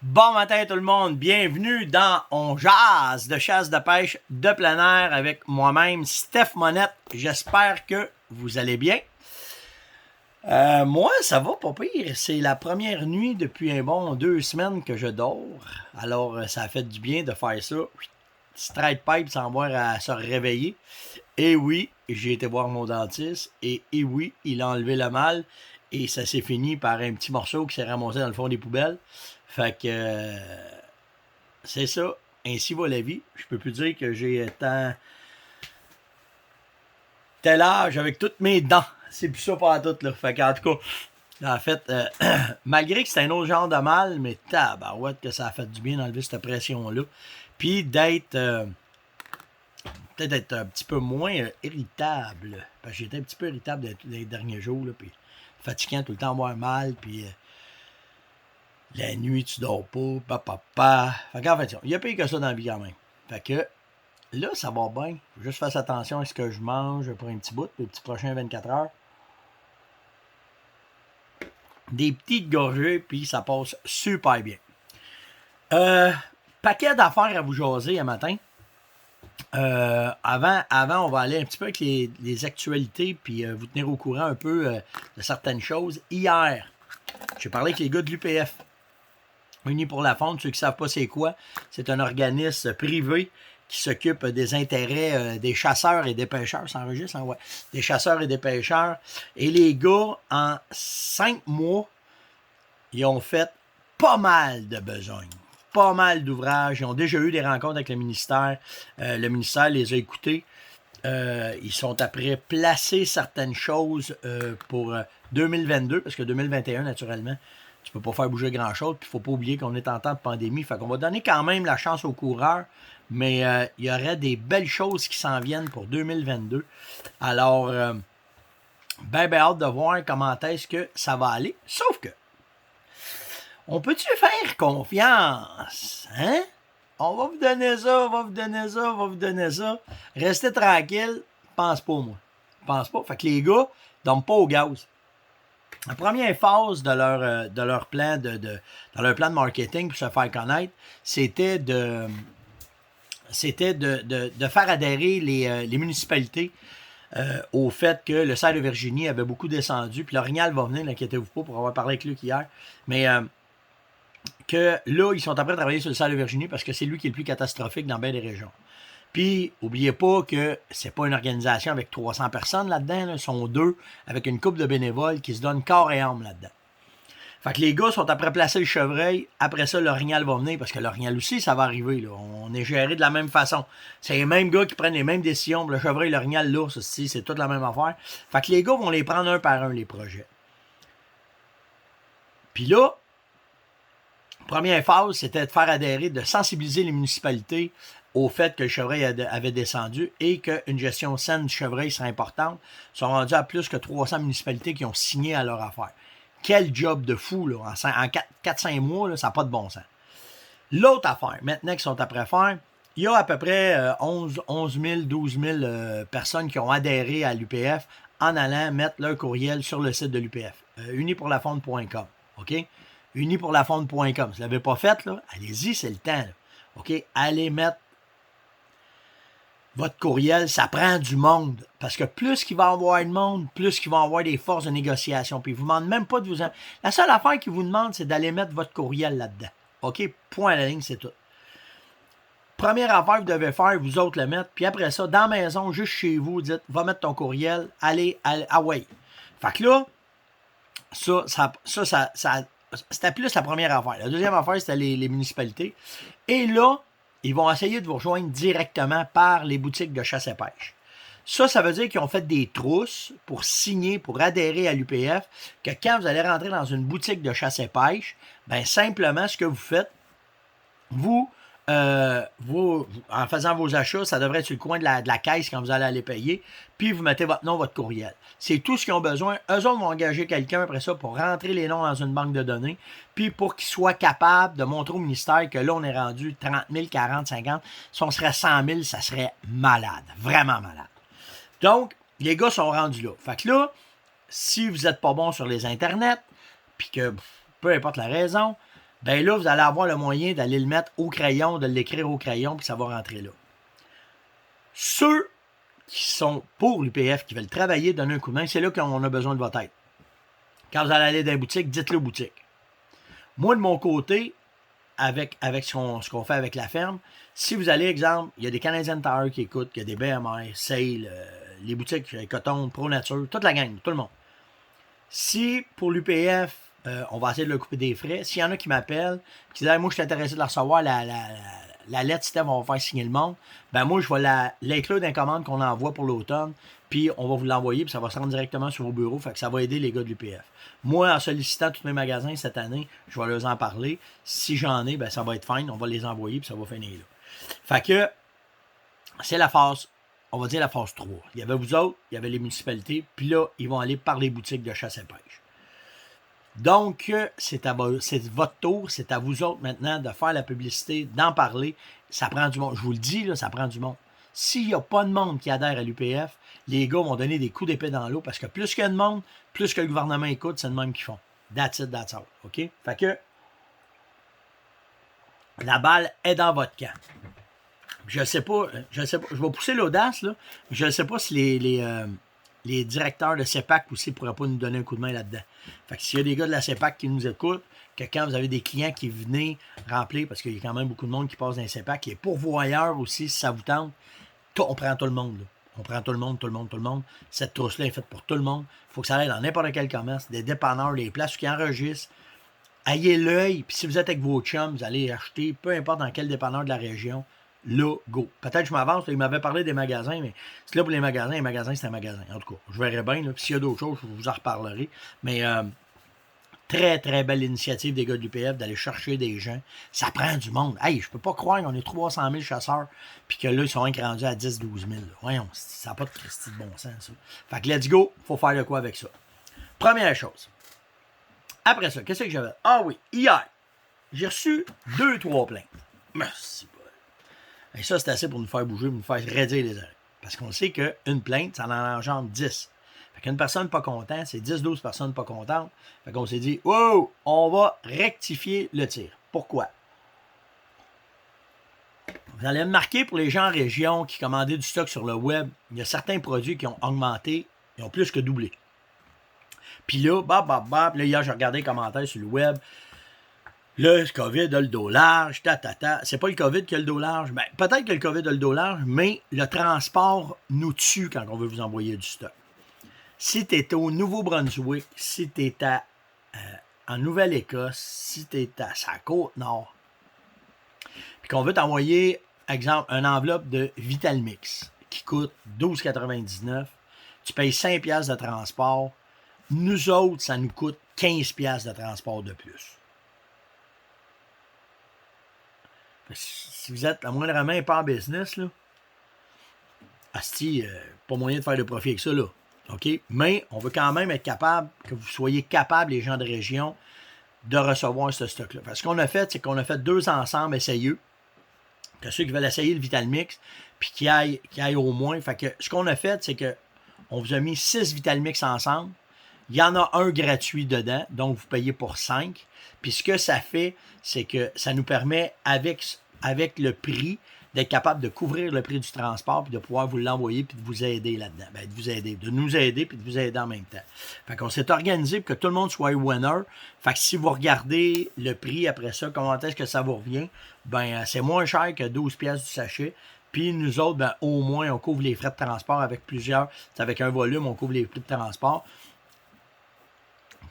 Bon matin tout le monde, bienvenue dans On Jase de chasse de pêche de plein air avec moi-même Steph Monette. J'espère que vous allez bien. Moi, ça va pas pire. C'est la première nuit depuis un bon 2 semaines que je dors. Alors, ça a fait du bien de faire ça. Straight pipe sans avoir à se réveiller. Et oui, j'ai été voir mon dentiste. Et oui, il a enlevé le mal. Et ça s'est fini par un petit morceau qui s'est ramassé dans le fond des poubelles. Fait que c'est ça. Ainsi va la vie. Je peux plus dire que j'ai tel âge avec toutes mes dents. C'est plus ça pour tout, là. Fait qu'en tout cas, en fait, malgré que c'est un autre genre de mal, mais tabarouette que ça a fait du bien d'enlever cette pression-là. Puis d'être peut-être être un petit peu moins irritable. Parce que j'étais un petit peu irritable les derniers jours, là, puis fatiguant, tout le temps avoir mal, puis la nuit, tu dors pas, Fait qu'en fait, il y a pire que ça dans la vie quand même. Fait que là, ça va bien. Faut juste faire attention à ce que je mange pour un petit bout, les petits prochains 24 heures. Des petites gorgées, puis ça passe super bien. Paquet d'affaires à vous jaser un matin. Avant, on va aller un petit peu avec les actualités, puis vous tenir au courant un peu de certaines choses. Hier, j'ai parlé avec les gars de l'UPF. Unis pour la faune, ceux qui ne savent pas c'est quoi, c'est un organisme privé qui s'occupe des intérêts des chasseurs et des pêcheurs. Ça enregistre, hein? Ouais. Des chasseurs et des pêcheurs. Et les gars, en 5 mois, ils ont fait pas mal de besognes. Pas mal d'ouvrages. Ils ont déjà eu des rencontres avec le ministère. Le ministère les a écoutés. Ils sont après placer certaines choses pour 2022, parce que 2021, naturellement, tu peux pas faire bouger grand-chose, puis il faut pas oublier qu'on est en temps de pandémie. Fait qu'on va donner quand même la chance aux coureurs, mais il y aurait des belles choses qui s'en viennent pour 2022. Alors, ben hâte de voir comment est-ce que ça va aller. Sauf que, on peut-tu faire confiance? Hein? On va vous donner ça, on va vous donner ça, on va vous donner ça. Restez tranquille, pense pas, moi. Pense pas. Fait que les gars, dorment pas au gaz. La première phase de leur plan dans leur plan de marketing pour se faire connaître, c'était de faire adhérer les municipalités au fait que le cerf de Virginie avait beaucoup descendu. Puis l'orignal va venir, n'inquiétez-vous pas, pour avoir parlé avec Luc hier. Mais que là, ils sont en train de travailler sur le cerf de Virginie parce que c'est lui qui est le plus catastrophique dans bien des régions. Puis, n'oubliez pas que c'est pas une organisation avec 300 personnes là-dedans. Là. Ils sont 2 avec une couple de bénévoles qui se donnent corps et âme là-dedans. Fait que les gars sont après placer le chevreuil. Après ça, l'orignal va venir parce que l'orignal aussi, ça va arriver. Là. On est géré de la même façon. C'est les mêmes gars qui prennent les mêmes décisions. Le chevreuil, l'orignal, l'ours aussi, c'est toute la même affaire. Fait que les gars vont les prendre un par un, les projets. Puis là, première phase, c'était de faire adhérer, de sensibiliser les municipalités au fait que le chevreuil avait descendu et qu'une gestion saine du chevreuil serait importante. Ils sont rendus à plus que 300 municipalités qui ont signé à leur affaire. Quel job de fou, là. En 4-5 mois, là, ça n'a pas de bon sens. L'autre affaire, maintenant qu'ils sont après faire, il y a à peu près 11 000, 12 000 personnes qui ont adhéré à l'UPF en allant mettre leur courriel sur le site de l'UPF, unipourlafaune.com. OK? Unipourlafaune.com. Si vous ne l'avez pas fait, là, allez-y, c'est le temps. Là. OK? Allez mettre votre courriel, ça prend du monde. Parce que plus qu'il va y avoir de monde, plus qu'il va y avoir des forces de négociation. Puis il ne vous demande même pas de vous... La seule affaire qu'il vous demande, c'est d'aller mettre votre courriel là-dedans. OK? Point à la ligne, c'est tout. Première affaire que vous devez faire, vous autres le mettre. Puis après ça, dans la maison, juste chez vous, dites, va mettre ton courriel. Allez, ah ouais. Fait que là, ça c'était plus la première affaire. La deuxième affaire, c'était les municipalités. Et là, ils vont essayer de vous rejoindre directement par les boutiques de chasse et pêche. Ça veut dire qu'ils ont fait des trousses pour signer, pour adhérer à l'UPF, que quand vous allez rentrer dans une boutique de chasse et pêche, ben simplement, ce que vous faites, vous, en faisant vos achats, ça devrait être sur le coin de la caisse quand vous allez aller payer, puis vous mettez votre nom, votre courriel. C'est tout ce qu'ils ont besoin. Eux autres vont engager quelqu'un après ça pour rentrer les noms dans une banque de données, puis pour qu'ils soient capables de montrer au ministère que là, on est rendu 30 000, 40, 50. Si on serait 100 000, ça serait malade. Vraiment malade. Donc, les gars sont rendus là. Fait que là, si vous n'êtes pas bon sur les internets, puis que peu importe la raison, ben là, vous allez avoir le moyen d'aller le mettre au crayon, de l'écrire au crayon, puis ça va rentrer là. Ceux qui sont pour l'UPF, qui veulent travailler, donner un coup de main, c'est là qu'on a besoin de votre aide. Quand vous allez aller dans la boutique, dites-le aux boutiques. Moi, de mon côté, avec ce qu'on fait avec la ferme, si vous allez, exemple, il y a des Canadian Tire qui écoutent, il y a des BMR, Sale, les boutiques Coton, Pro Nature, toute la gang, tout le monde. Si pour l'UPF, on va essayer de leur couper des frais, s'il y en a qui m'appellent, qui disent hey, moi je suis intéressé de la recevoir, la lettre Steph, on va faire signer le monde, ben moi je vais l'inclure dans les commandes qu'on envoie pour l'automne, puis on va vous l'envoyer, puis ça va se rendre directement sur vos bureaux, fait que ça va aider les gars de l'UPF. Moi, en sollicitant tous mes magasins cette année, je vais leur en parler. Si j'en ai, ben ça va être fine, on va les envoyer, puis ça va finir là. Fait que c'est la phase, on va dire la phase 3. Il y avait vous autres, il y avait les municipalités, puis là, ils vont aller par les boutiques de chasse et pêche. Donc, c'est votre tour, c'est à vous autres maintenant de faire la publicité, d'en parler. Ça prend du monde. Je vous le dis, là, ça prend du monde. S'il n'y a pas de monde qui adhère à l'UPF, les gars vont donner des coups d'épée dans l'eau parce que plus qu'il y a de monde, plus que le gouvernement écoute, c'est le même qu'ils font. That's it, that's all. OK? Fait que la balle est dans votre camp. Je sais pas, je vais pousser l'audace, là. Je ne sais pas si les directeurs de CEPAC aussi ne pourraient pas nous donner un coup de main là-dedans. Fait que s'il y a des gars de la CEPAC qui nous écoutent, que quand vous avez des clients qui venaient remplir, parce qu'il y a quand même beaucoup de monde qui passe dans les CEPAC, les pourvoyeurs aussi, si ça vous tente, on prend tout le monde. Là. On prend tout le monde, tout le monde, tout le monde. Cette trousse-là est faite pour tout le monde. Il faut que ça aille dans n'importe quel commerce, des dépanneurs, des places qui enregistrent. Ayez l'œil, puis si vous êtes avec vos chums, vous allez acheter, peu importe dans quel dépanneur de la région, là, go. Peut-être que je m'avance, il m'avait parlé des magasins, mais c'est là pour les magasins, c'est un magasin. En tout cas, je verrai bien, puis s'il y a d'autres choses, je vous en reparlerai. Mais très, très belle initiative des gars de l'UPF d'aller chercher des gens. Ça prend du monde. Hey, je peux pas croire qu'on est 300 000 chasseurs, puis que là, ils sont rendus à 10-12 000. Là. Voyons, ça n'a pas de Christy de bon sens, ça. Fait que let's go, faut faire de quoi avec ça. Première chose. Après ça, qu'est-ce que j'avais? Ah oui, hier, j'ai reçu 2-3 plaintes. Merci. Et ça, c'est assez pour nous faire bouger, pour nous faire raidir les oreilles. Parce qu'on sait qu'une plainte, ça en engendre 10. Fait qu'une personne pas contente, c'est 10-12 personnes pas contentes. Fait qu'on s'est dit, wow, on va rectifier le tir. Pourquoi? Vous allez remarquer pour les gens en région qui commandaient du stock sur le web, il y a certains produits qui ont augmenté, ils ont plus que doublé. Puis là, là, hier, j'ai regardé les commentaires sur le web. Le COVID a le dos large, C'est pas le COVID qui a le dos large. Ben, peut-être que le COVID a le dos large, mais le transport nous tue quand on veut vous envoyer du stock. Si tu es au Nouveau-Brunswick, si tu es en Nouvelle-Écosse, si tu es à sa Côte-Nord, puis qu'on veut t'envoyer, exemple, une enveloppe de Vitalmix qui coûte 12,99, tu payes 5$ de transport. Nous autres, ça nous coûte 15$ de transport de plus. Si vous êtes à moindrement pas en business, là, asti, pas moyen de faire de profit avec ça, là. OK? Mais on veut quand même être capable, que vous soyez capables, les gens de région, de recevoir ce stock-là. Parce que ce qu'on a fait, c'est qu'on a fait 2 ensembles essayeux. Que ceux qui veulent essayer le Vitalmix, puis qui aillent au moins. Fait que ce qu'on a fait, c'est que on vous a mis 6 Vitalmix ensemble. Il y en a un gratuit dedans, donc vous payez pour 5. Puis ce que ça fait, c'est que ça nous permet, avec le prix, d'être capable de couvrir le prix du transport, puis de pouvoir vous l'envoyer, puis de vous aider là-dedans. Ben, de nous aider, puis de vous aider en même temps. Fait qu'on s'est organisé pour que tout le monde soit winner. Fait que si vous regardez le prix après ça, comment est-ce que ça vous revient, ben c'est moins cher que 12$ du sachet. Puis nous autres, ben au moins, on couvre les frais de transport avec avec un volume, on couvre les prix de transport.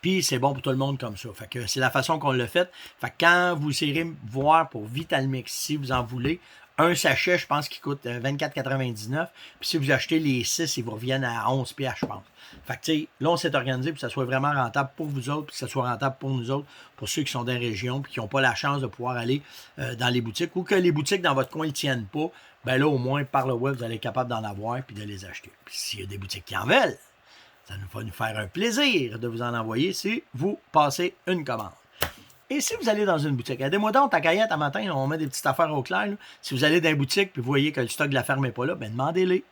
Puis c'est bon pour tout le monde comme ça. Fait que c'est la façon qu'on l'a fait. Fait que quand vous irez voir pour Vitalmix, si vous en voulez, un sachet, je pense qu'il coûte 24,99. Puis si vous achetez les 6, ils vous reviennent à 11$, je pense. Fait que tu sais, là, on s'est organisé pour que ça soit vraiment rentable pour vous autres, puis que ça soit rentable pour nous autres, pour ceux qui sont dans la région, puis qui n'ont pas la chance de pouvoir aller dans les boutiques, ou que les boutiques dans votre coin ne tiennent pas, ben là, au moins, par le web, vous allez être capable d'en avoir, puis de les acheter. Puis s'il y a des boutiques qui en veulent, ça va nous faire un plaisir de vous en envoyer si vous passez une commande. Et si vous allez dans une boutique, aidez-moi donc ta caillette à matin, on met des petites affaires au clair. Là. Si vous allez dans une boutique et vous voyez que le stock de la ferme n'est pas là, ben demandez-les.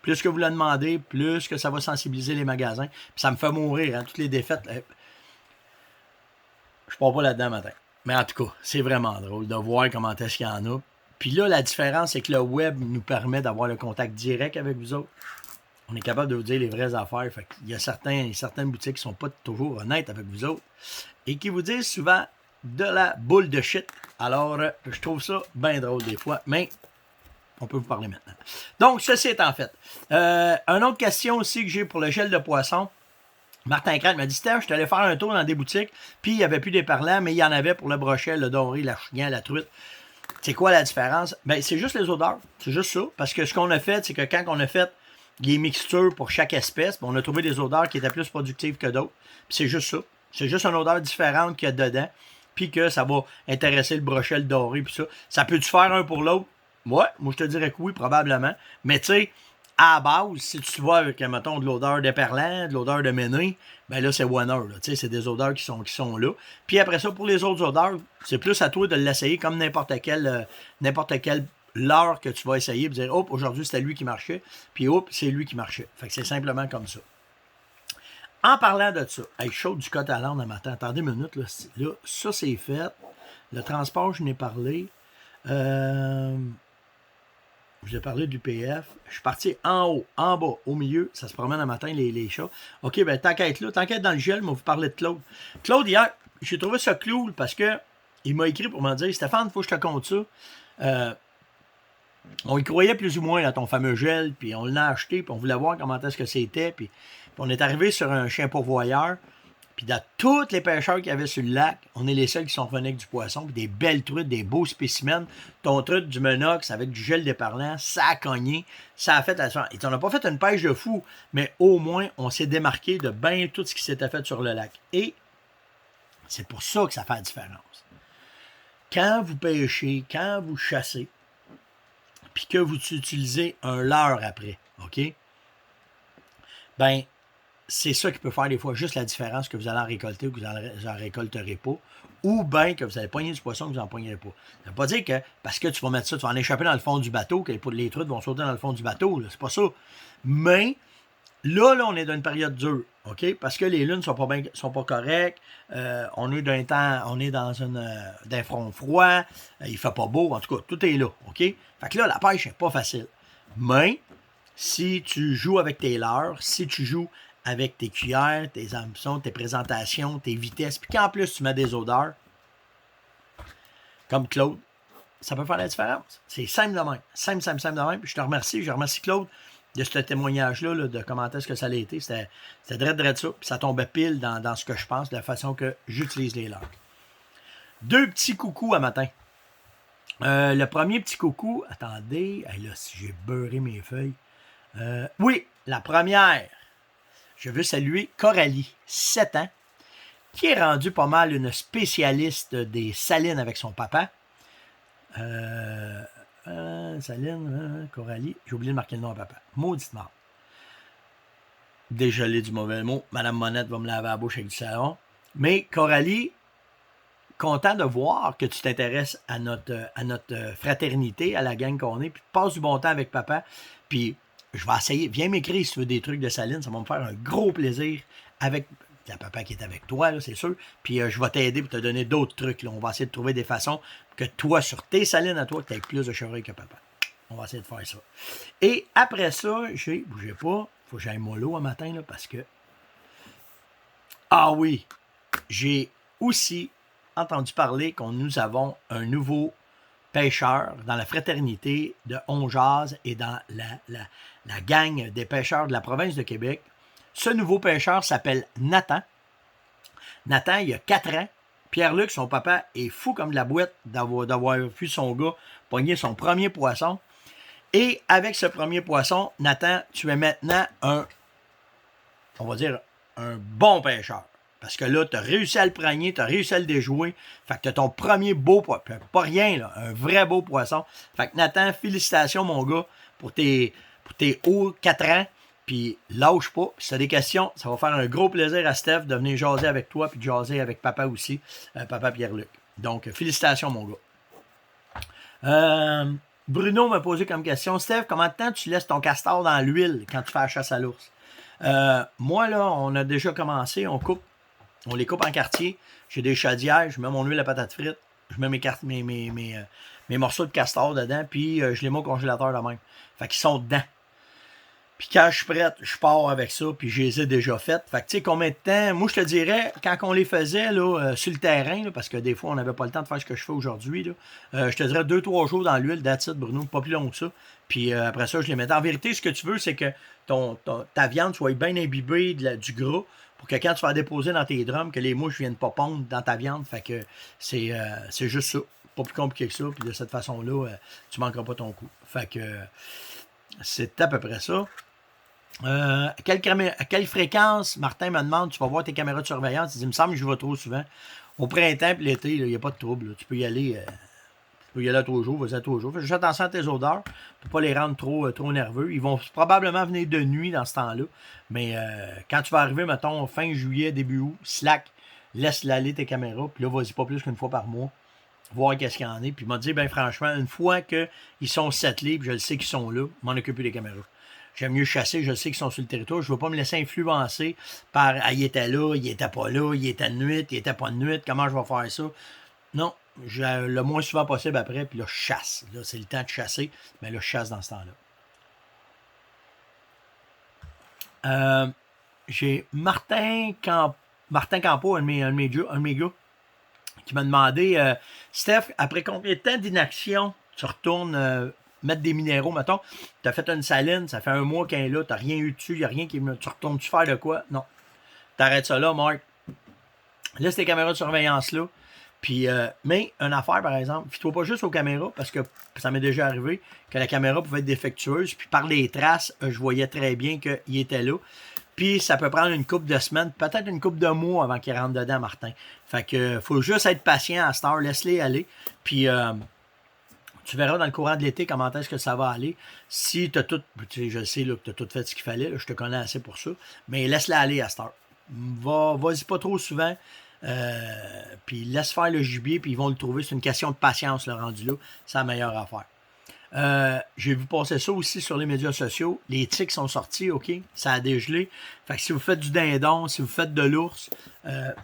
Plus que vous le demandez, plus que ça va sensibiliser les magasins. Puis ça me fait mourir, hein, toutes les défaites. Je ne pars pas là-dedans matin. Mais en tout cas, c'est vraiment drôle de voir comment est-ce qu'il y en a. Puis là, la différence, c'est que le web nous permet d'avoir le contact direct avec vous autres. On est capable de vous dire les vraies affaires. Fait qu'il y a certaines boutiques qui ne sont pas toujours honnêtes avec vous autres et qui vous disent souvent de la boule de shit. Alors, je trouve ça bien drôle des fois, mais on peut vous parler maintenant. Donc, ceci est en fait. Une autre question aussi que j'ai pour le gel de poisson. Martin Crête m'a dit, Steph, je suis allé faire un tour dans des boutiques, puis il n'y avait plus des parlants, mais il y en avait pour le brochet, le doré, la chignan, la truite. C'est quoi la différence? Ben, c'est juste les odeurs. C'est juste ça. Parce que ce qu'on a fait, c'est que quand on a fait les mixtures pour chaque espèce, on a trouvé des odeurs qui étaient plus productives que d'autres. Puis c'est juste ça. C'est juste une odeur différente qu'il y a dedans. Puis que ça va intéresser le brochet, le doré, puis ça. Ça peut-tu faire un pour l'autre? Ouais, moi je te dirais que oui, probablement. Mais tu sais, à la base, si tu vois avec, mettons, de l'odeur d'éperlant, de l'odeur de méné, ben là, c'est winner. C'est des odeurs qui sont là. Puis après ça, pour les autres odeurs, c'est plus à toi de l'essayer comme n'importe quelle leurre que tu vas essayer. Puis dire, hop, aujourd'hui, c'était lui qui marchait. Puis hop, c'est lui qui marchait. Fait que c'est simplement comme ça. En parlant de ça, hey, chaud du côte à l'âne le matin. Attendez une minute, là, ça c'est fait. Le transport, je n'ai parlé. Je vous ai parlé du PF. Je suis parti en haut, en bas, au milieu. Ça se promène le matin, les chats. OK, ben tant qu'à être là, tant qu'à être dans le gel, je vais vous parler de Claude. Claude, hier, j'ai trouvé ça cool parce que il m'a écrit pour me dire, Stéphane, il faut que je te compte ça. On y croyait plus ou moins à ton fameux gel, puis on l'a acheté, puis on voulait voir comment est-ce que c'était, puis on est arrivé sur un chien pourvoyeur, puis dans tous les pêcheurs qu'il y avait sur le lac, on est les seuls qui sont revenus avec du poisson, puis des belles truites, des beaux spécimens. Ton truite du Monox avec du gel déparlant, ça a cogné, ça a fait la différence. Et on n'a pas fait une pêche de fou, mais au moins, on s'est démarqué de bien tout ce qui s'était fait sur le lac. Et c'est pour ça que ça fait la différence. Quand vous pêchez, quand vous chassez, puis que vous utilisez un leurre après, OK? Ben, c'est ça qui peut faire des fois juste la différence que vous allez en récolter ou que vous n'en récolterez pas, ou bien que vous allez pogner du poisson que vous n'en pognerez pas. Ça ne veut pas dire que parce que tu vas mettre ça, tu vas en échapper dans le fond du bateau, que les truites vont sauter dans le fond du bateau, là, c'est pas ça. Mais là, on est dans une période dure, OK? Parce que les lunes sont pas correctes, on est dans un front froid, il fait pas beau, en tout cas, tout est là, OK? Fait que là, la pêche n'est pas facile. Mais, si tu joues avec tes leurres, si tu joues avec tes cuillères, tes hameçons, tes présentations, tes vitesses, puis qu'en plus tu mets des odeurs, comme Claude, ça peut faire la différence. C'est simple de même. Simple de même. Puis je te remercie. Je remercie Claude de ce témoignage-là, là, de comment est-ce que ça a été. C'était drôle ça. Puis ça tombait pile dans ce que je pense, de la façon que j'utilise les leurres. 2 petits coucous à matin. Le premier petit coucou, attendez, là, si j'ai beurré mes feuilles. Oui, la première. Je veux saluer Coralie, 7 ans, qui est rendue pas mal une spécialiste des salines avec son papa. Coralie, j'ai oublié de marquer le nom à papa. Maudite mort. Dégelé du mauvais mot. Madame Monette va me laver la bouche avec du savon. Mais Coralie, content de voir que tu t'intéresses à notre fraternité, à la gang qu'on est, puis passe du bon temps avec papa. Puis je vais essayer. Viens m'écrire si tu veux des trucs de saline. Ça va me faire un gros plaisir avec la papa qui est avec toi, là, c'est sûr. Puis je vais t'aider pour te donner d'autres trucs. Là. On va essayer de trouver des façons que toi, sur tes salines à toi, que tu aies plus de chevreuil que papa. On va essayer de faire ça. Et après ça, bougez pas, il faut que j'aille mollo un matin, là, parce que... Ah oui, j'ai aussi entendu parler que nous avons un nouveau pêcheur dans la fraternité de On Jase et dans la gang des pêcheurs de la province de Québec. Ce nouveau pêcheur s'appelle Nathan. Nathan, il y a 4 ans. Pierre-Luc, son papa, est fou comme de la boîte d'avoir vu son gars pogner son premier poisson. Et avec ce premier poisson, Nathan, tu es maintenant un bon pêcheur. Parce que là, tu as réussi à le pragner, tu as réussi à le déjouer. Fait que tu as ton premier beau poisson. Pas rien, là, un vrai beau poisson. Fait que Nathan, félicitations, mon gars, pour tes hauts 4 ans. Puis lâche pas. Puis si tu as des questions, ça va faire un gros plaisir à Steph de venir jaser avec toi, puis de jaser avec papa aussi, papa Pierre-Luc. Donc, félicitations, mon gars. Bruno m'a posé comme question, Steph, combien de temps tu laisses ton castor dans l'huile quand tu fais la chasse à l'ours? Moi, là, on a déjà commencé, on coupe On les coupe en quartiers. J'ai des chaudières, je mets mon huile à patate frite, je mets mes morceaux de castor dedans, puis je les mets au congélateur de même. Fait qu'ils sont dedans. Puis quand je suis prête, je pars avec ça, puis je les ai déjà faites. Fait que tu sais, combien de temps, moi je te dirais, quand on les faisait là, sur le terrain, là, parce que des fois on n'avait pas le temps de faire ce que je fais aujourd'hui, je te dirais 2-3 jours dans l'huile, that's it, Bruno, pas plus long que ça. Puis après ça, je les mettais. En vérité, ce que tu veux, c'est que ta viande soit bien imbibée du gras, pour que quand tu vas déposer dans tes drums, que les mouches ne viennent pas pondre dans ta viande. Fait que c'est juste ça. Pas plus compliqué que ça. Puis de cette façon-là, tu manqueras pas ton coup. Fait que c'est à peu près ça. À quelle fréquence, Martin me demande, tu vas voir tes caméras de surveillance? Il dit, il me semble que je vais trop souvent. Au printemps et l'été, il n'y a pas de trouble. Là. Tu peux y aller à tous les jours, vas-y à tous les jours. Fais juste attention à tes odeurs pour ne pas les rendre trop nerveux. Ils vont probablement venir de nuit dans ce temps-là. Mais quand tu vas arriver, mettons, fin juillet, début août, slack, laisse aller tes caméras. Puis là, vas-y pas plus qu'une fois par mois. Voir qu'est-ce qu'il y en a. Puis il m'a dit, ben franchement, une fois qu'ils sont settlés, puis je le sais qu'ils sont là, m'en occuper des caméras. J'aime mieux chasser, je sais qu'ils sont sur le territoire. Je ne veux pas me laisser influencer par « il était là, il était pas là, il était de nuit, il était pas de nuit, comment je vais faire ça? » Non, le moins souvent possible après, puis là, je chasse. Là, c'est le temps de chasser, mais là, je chasse dans ce temps-là. J'ai Martin Campo, un de mes gars, qui m'a demandé Steph, après combien de temps d'inaction tu retournes mettre des minéraux, mettons, tu as fait une saline, ça fait un mois qu'elle est là, tu n'as rien eu dessus, il n'y a rien qui me. Tu retournes-tu faire de quoi? Non. T'arrêtes ça là, Marc. Laisse tes caméras de surveillance là. Puis, mais une affaire, par exemple, fie-toi pas juste aux caméras, parce que ça m'est déjà arrivé que la caméra pouvait être défectueuse, puis par les traces, je voyais très bien qu'il était là. Puis ça peut prendre une couple de semaines, peut-être une couple de mois avant qu'il rentre dedans, Martin. Fait que faut juste être patient à cette heure, laisse-les aller. Puis tu verras dans le courant de l'été comment est-ce que ça va aller. Si tu as tout, tu sais, je sais là, que tu as tout fait ce qu'il fallait, là, je te connais assez pour ça, mais laisse-la aller à cette heure. Vas-y pas trop souvent. Puis laisse faire le gibier, puis ils vont le trouver. C'est une question de patience, le rendu là. C'est la meilleure affaire. J'ai vu passer ça aussi sur les médias sociaux. Les tiques sont sortis, OK? Ça a dégelé. Fait que si vous faites du dindon, si vous faites de l'ours,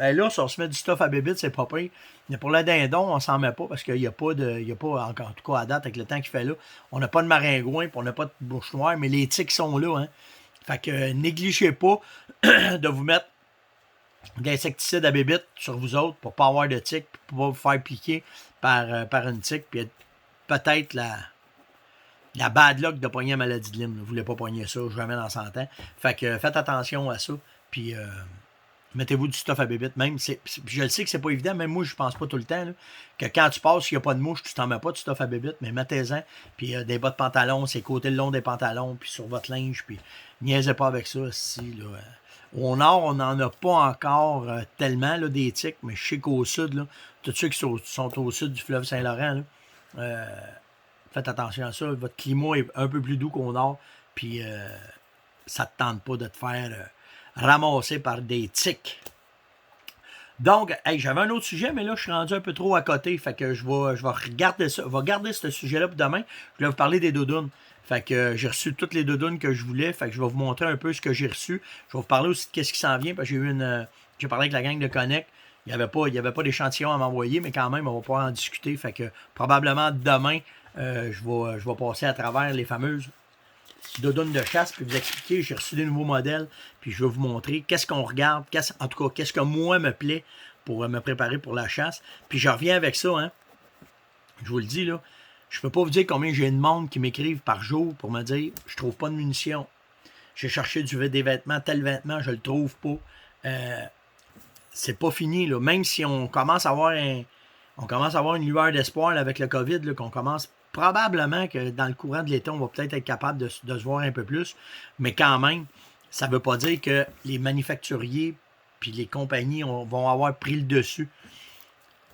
l'ours, on se met du stuff à bébite, c'est pas pire. Mais pour le dindon, on s'en met pas parce qu'il n'y a pas, en tout cas à date, avec le temps qu'il fait là, on n'a pas de maringouin puis on n'a pas de bouche noire, mais les tiques sont là, hein? Fait que négligez pas de vous mettre d'insecticides à bébite sur vous autres pour pas avoir de tiques, pour pas vous faire piquer par une tique, puis peut-être la bad luck de pogner la maladie de Lyme. Vous ne voulez pas pogner ça, jamais dans 100 ans. Fait que faites attention à ça, puis mettez-vous du stuff à bébite. Même, je le sais que c'est pas évident, même moi, je pense pas tout le temps, là, que quand tu passes, s'il n'y a pas de mouche, tu t'en mets pas de stuff à bébite, mais mettez-en, puis des bas de pantalon, c'est côté le long des pantalons, puis sur votre linge, puis niaisez pas avec ça, si, là. Au nord, on n'en a pas encore tellement, là, des tiques, mais je sais qu'au sud, là, tous ceux qui sont au sud du fleuve Saint-Laurent, là, faites attention à ça. Votre climat est un peu plus doux qu'au nord, puis ça ne te tente pas de te faire ramasser par des tiques. Donc, hey, j'avais un autre sujet, mais là, je suis rendu un peu trop à côté. Fait que je vais regarder ça. Je vais garder ce sujet-là pour demain. Je vais vous parler des doudounes. Fait que j'ai reçu toutes les doudounes que je voulais. Fait que je vais vous montrer un peu ce que j'ai reçu. Je vais vous parler aussi de qu'est-ce qui s'en vient. Parce que j'ai parlé avec la gang de Connect. Il n'y avait pas d'échantillon à m'envoyer, mais quand même, on va pouvoir en discuter. Fait que probablement demain, je vais passer à travers les fameuses doudounes de chasse, puis vous expliquer, j'ai reçu des nouveaux modèles, puis je vais vous montrer qu'est-ce qu'on regarde, en tout cas, qu'est-ce que moi me plaît pour me préparer pour la chasse. Puis je reviens avec ça, hein. Je vous le dis, là, je peux pas vous dire combien j'ai de monde qui m'écrivent par jour pour me dire, je trouve pas de munitions. J'ai cherché des vêtements, tel vêtement, je le trouve pas. C'est pas fini, là. Même si on commence à avoir une lueur d'espoir là, avec le COVID, là, qu'on commence probablement que dans le courant de l'été, on va peut-être être capable de se voir un peu plus. Mais quand même, ça ne veut pas dire que les manufacturiers puis les compagnies vont avoir pris le dessus.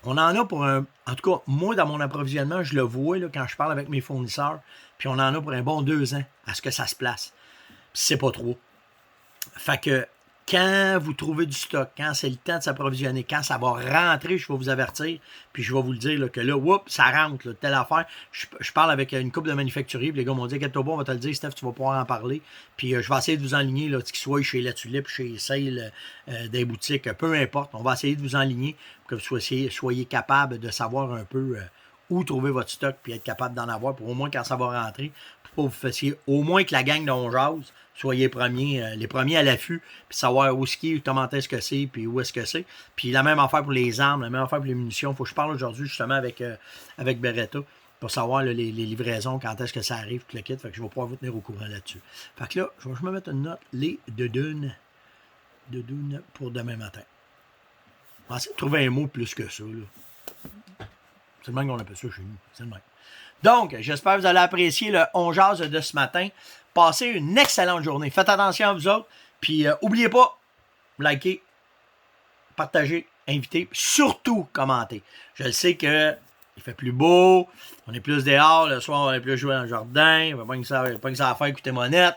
On en a pour un... En tout cas, moi, dans mon approvisionnement, je le vois là, quand je parle avec mes fournisseurs, puis on en a pour un bon 2 ans à ce que ça se place. Puis c'est pas trop. Fait que Quand vous trouvez du stock, quand c'est le temps de s'approvisionner, quand ça va rentrer, je vais vous avertir, puis je vais vous le dire là, que là, oups, ça rentre, là, telle affaire. Je parle avec une couple de manufacturiers, puis les gars m'ont dit, inquiète-toi pas, on va te le dire, Steph, tu vas pouvoir en parler. Puis je vais essayer de vous enligner, là, qu'il soit chez La Tulipe, chez Sale, des boutiques, peu importe. On va essayer de vous enligner pour que vous soyez capable de savoir un peu où trouver votre stock, puis être capable d'en avoir, pour au moins quand ça va rentrer, pour que vous fassiez au moins que la gang d'On Jase soyez les premiers à l'affût, puis savoir où est-ce qu'il est, comment est-ce que c'est, puis où est-ce que c'est. Puis la même affaire pour les armes, la même affaire pour les munitions. Il faut que je parle aujourd'hui justement avec Beretta pour savoir là, les livraisons, quand est-ce que ça arrive, tout le kit. Fait que je vais pouvoir vous tenir au courant là-dessus. Fait que là, je vais me mettre une note, les de pour demain matin. On va essayer de trouver un mot plus que ça. Là. C'est le même qu'on appelle ça chez nous. C'est le même. Donc, j'espère que vous allez apprécier le On Jase de ce matin. Passez une excellente journée. Faites attention à vous autres. Puis, n'oubliez pas, likez, partagez, invitez, surtout commentez. Je le sais que il fait plus beau, on est plus dehors, le soir on est plus jouer dans le jardin, on va pas que ça à faire écouter monette.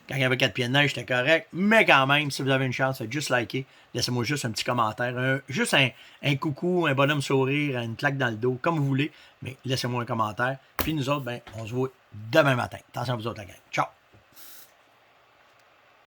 Quand il y avait 4 pieds de neige, c'était correct. Mais quand même, si vous avez une chance, faites juste liker. Laissez-moi juste un petit commentaire. Juste un coucou, un bonhomme sourire, une claque dans le dos, comme vous voulez. Mais laissez-moi un commentaire. Puis nous autres, ben, on se voit demain matin. Attention à vous autres, la gang. Ciao!